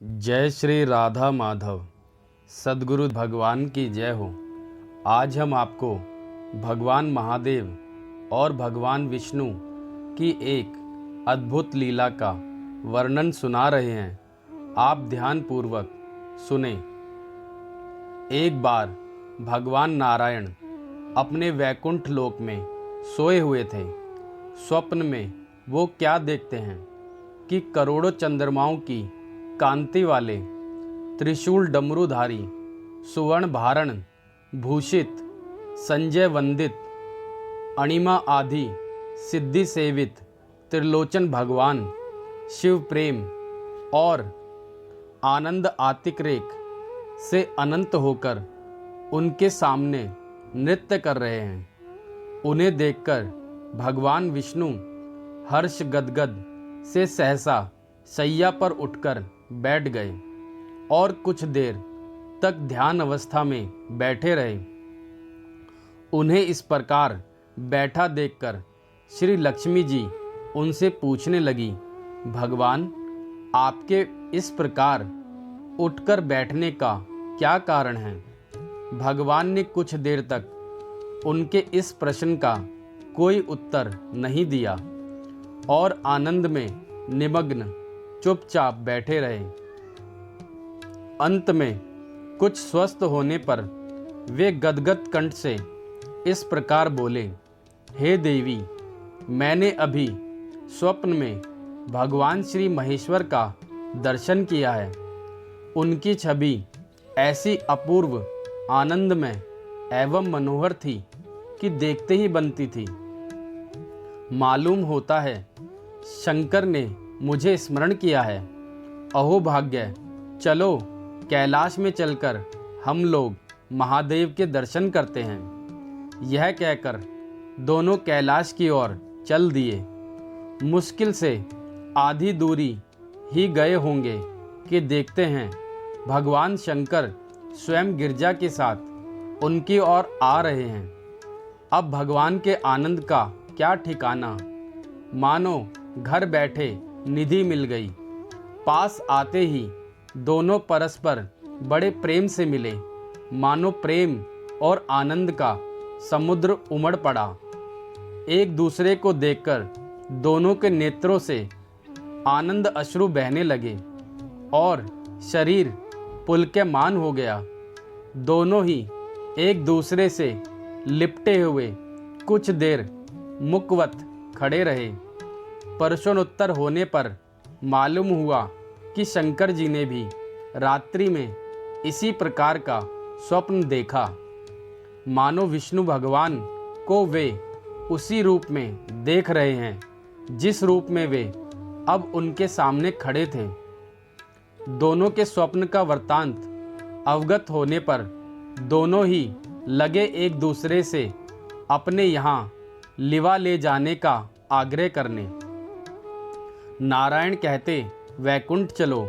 जय श्री राधा माधव। सद्गुरु भगवान की जय हो। आज हम आपको भगवान महादेव और भगवान विष्णु की एक अद्भुत लीला का वर्णन सुना रहे हैं। आप ध्यान पूर्वक सुने। एक बार भगवान नारायण अपने वैकुंठ लोक में सोए हुए थे। स्वप्न में वो क्या देखते हैं कि करोड़ों चंद्रमाओं की कांति वाले त्रिशूल डमरूधारी सुवर्ण भारण भूषित संजय वंदित अणिमा आदि सिद्धि सेवित त्रिलोचन भगवान शिव प्रेम और आनंद आतिक्रेक से अनंत होकर उनके सामने नृत्य कर रहे हैं। उन्हें देखकर भगवान विष्णु हर्ष गदगद से सहसा शैया पर उठकर बैठ गए और कुछ देर तक ध्यान अवस्था में बैठे रहे। उन्हें इस प्रकार बैठा देखकर श्री लक्ष्मी जी उनसे पूछने लगी, भगवान आपके इस प्रकार उठकर बैठने का क्या कारण है? भगवान ने कुछ देर तक उनके इस प्रश्न का कोई उत्तर नहीं दिया और आनंद में निमग्न चुपचाप बैठे रहे। अंत में कुछ स्वस्थ होने पर वे गदगद कंठ से इस प्रकार बोले, हे देवी, मैंने अभी स्वप्न में भगवान श्री महेश्वर का दर्शन किया है। उनकी छवि ऐसी अपूर्व आनंदमय एवं मनोहर थी कि देखते ही बनती थी। मालूम होता है शंकर ने मुझे स्मरण किया है। अहो भाग्य, चलो कैलाश में चलकर हम लोग महादेव के दर्शन करते हैं। यह कहकर दोनों कैलाश की ओर चल दिए। मुश्किल से आधी दूरी ही गए होंगे कि देखते हैं भगवान शंकर स्वयं गिरजा के साथ उनकी ओर आ रहे हैं। अब भगवान के आनंद का क्या ठिकाना, मानो घर बैठे निधि मिल गई। पास आते ही दोनों परस्पर बड़े प्रेम से मिले, मानो प्रेम और आनंद का समुद्र उमड़ पड़ा। एक दूसरे को देखकर दोनों के नेत्रों से आनंद अश्रु बहने लगे और शरीर पुलकेमान हो गया। दोनों ही एक दूसरे से लिपटे हुए कुछ देर मुकवत खड़े रहे। प्रश्नोत्तर होने पर मालूम हुआ कि शंकर जी ने भी रात्रि में इसी प्रकार का स्वप्न देखा, मानो विष्णु भगवान को वे उसी रूप में देख रहे हैं जिस रूप में वे अब उनके सामने खड़े थे। दोनों के स्वप्न का वृत्तांत अवगत होने पर दोनों ही लगे एक दूसरे से अपने यहाँ लिवा ले जाने का आग्रह करने। नारायण कहते वैकुंठ चलो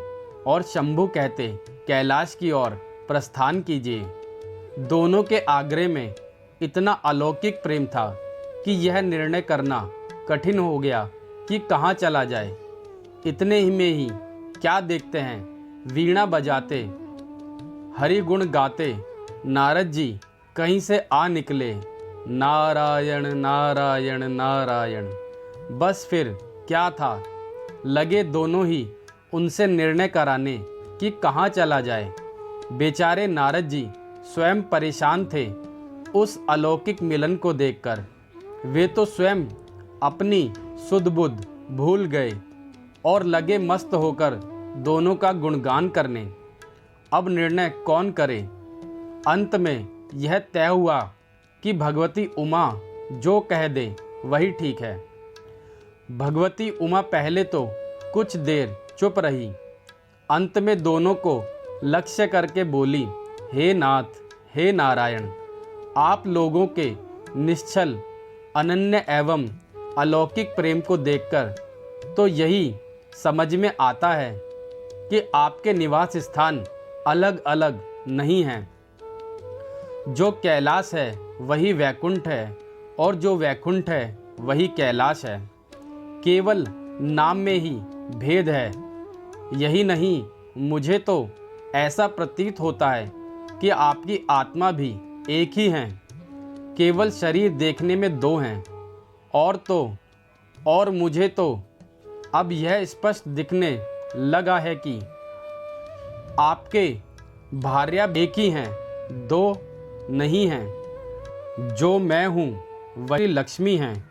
और शंभु कहते कैलाश की ओर प्रस्थान कीजिए। दोनों के आग्रह में इतना अलौकिक प्रेम था कि यह निर्णय करना कठिन हो गया कि कहाँ चला जाए। इतने ही में ही क्या देखते हैं, वीणा बजाते हरि गुण गाते नारद जी कहीं से आ निकले। नारायण नारायण नारायण। बस फिर क्या था, लगे दोनों ही उनसे निर्णय कराने कि कहाँ चला जाए। बेचारे नारद जी स्वयं परेशान थे उस अलौकिक मिलन को देखकर। वे तो स्वयं अपनी सुध बुध भूल गए और लगे मस्त होकर दोनों का गुणगान करने। अब निर्णय कौन करे? अंत में यह तय हुआ कि भगवती उमा जो कह दे वही ठीक है। भगवती उमा पहले तो कुछ देर चुप रही। अंत में दोनों को लक्ष्य करके बोली, हे नाथ, हे नारायण, आप लोगों के निश्चल अनन्य एवं अलौकिक प्रेम को देखकर तो यही समझ में आता है कि आपके निवास स्थान अलग अलग नहीं हैं। जो कैलाश है वही वैकुंठ है और जो वैकुंठ है वही कैलाश है। केवल नाम में ही भेद है। यही नहीं, मुझे तो ऐसा प्रतीत होता है कि आपकी आत्मा भी एक ही है, केवल शरीर देखने में दो हैं। और मुझे तो अब यह स्पष्ट दिखने लगा है कि आपके भार्या एक ही हैं, दो नहीं हैं। जो मैं हूँ वही लक्ष्मी हैं,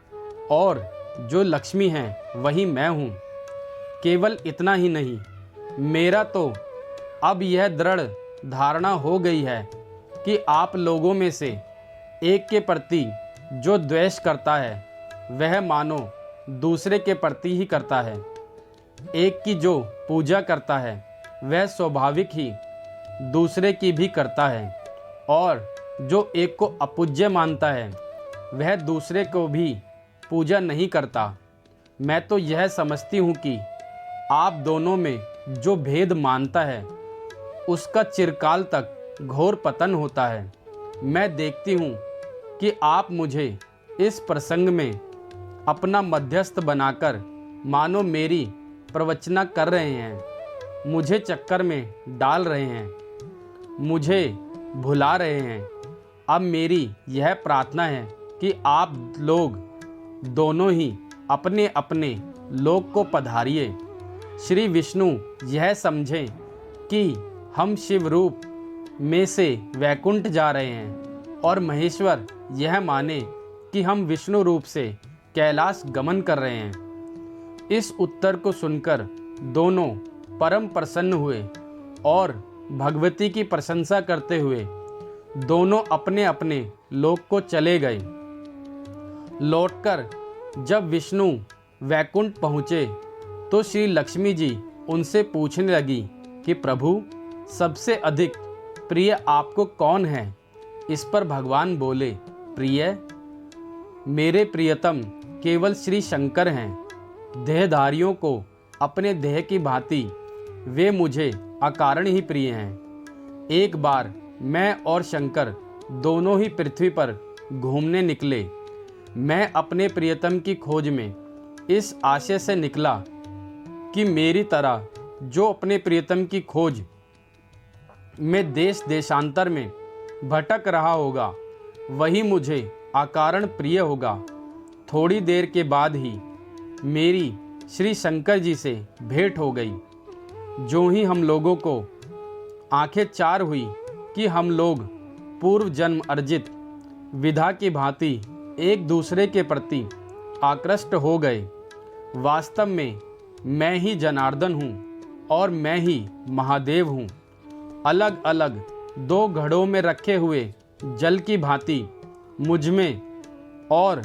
और जो लक्ष्मी हैं वही मैं हूँ। केवल इतना ही नहीं, मेरा तो अब यह दृढ़ धारणा हो गई है कि आप लोगों में से एक के प्रति जो द्वेष करता है वह मानो दूसरे के प्रति ही करता है। एक की जो पूजा करता है वह स्वाभाविक ही दूसरे की भी करता है, और जो एक को अपूज्य मानता है वह दूसरे को भी पूजा नहीं करता। मैं तो यह समझती हूँ कि आप दोनों में जो भेद मानता है उसका चिरकाल तक घोर पतन होता है। मैं देखती हूँ कि आप मुझे इस प्रसंग में अपना मध्यस्थ बनाकर मानो मेरी प्रवचना कर रहे हैं, मुझे चक्कर में डाल रहे हैं, मुझे भुला रहे हैं। अब मेरी यह प्रार्थना है कि आप लोग दोनों ही अपने अपने लोक को पधारिए। श्री विष्णु यह समझें कि हम शिव रूप में से वैकुंठ जा रहे हैं, और महेश्वर यह माने कि हम विष्णु रूप से कैलाश गमन कर रहे हैं। इस उत्तर को सुनकर दोनों परम प्रसन्न हुए और भगवती की प्रशंसा करते हुए दोनों अपने अपने लोक को चले गए। लौटकर जब विष्णु वैकुंठ पहुँचे तो श्री लक्ष्मी जी उनसे पूछने लगी कि प्रभु, सबसे अधिक प्रिय आपको कौन है? इस पर भगवान बोले, प्रिय, मेरे प्रियतम केवल श्री शंकर हैं। देहधारियों को अपने देह की भांति वे मुझे अकारण ही प्रिय हैं। एक बार मैं और शंकर दोनों ही पृथ्वी पर घूमने निकले। मैं अपने प्रियतम की खोज में इस आशय से निकला कि मेरी तरह जो अपने प्रियतम की खोज में देश देशांतर में भटक रहा होगा वही मुझे अकारण प्रिय होगा। थोड़ी देर के बाद ही मेरी श्री शंकर जी से भेंट हो गई। जो ही हम लोगों को आंखें चार हुई कि हम लोग पूर्व जन्म अर्जित विधा की भांति एक दूसरे के प्रति आकृष्ट हो गए। वास्तव में मैं ही जनार्दन हूँ और मैं ही महादेव हूँ। अलग अलग दो घड़ों में रखे हुए जल की भांति मुझमें और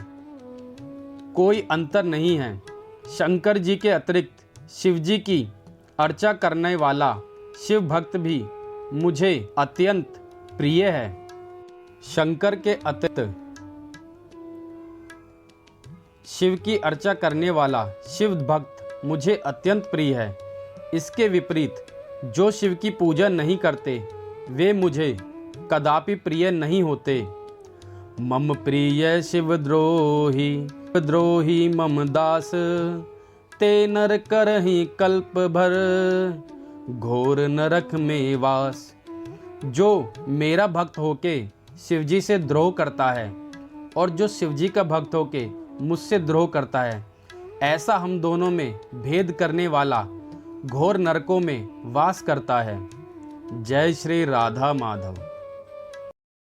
कोई अंतर नहीं है। शंकर जी के अतिरिक्त शिव जी की अर्चा करने वाला शिव भक्त भी मुझे अत्यंत प्रिय है। शंकर के अतिरिक्त शिव की अर्चा करने वाला शिव भक्त मुझे अत्यंत प्रिय है। इसके विपरीत जो शिव की पूजा नहीं करते वे मुझे कदापि प्रिय नहीं होते। मम प्रिय शिव द्रोही मम दास, ते नर करहि कल्प भर, घोर नरक में वास। जो मेरा भक्त होके शिवजी से द्रोह करता है और जो शिवजी का भक्त होके मुझसे द्रोह करता है, ऐसा हम दोनों में भेद करने वाला घोर नरकों में वास करता है। जय श्री राधा माधव।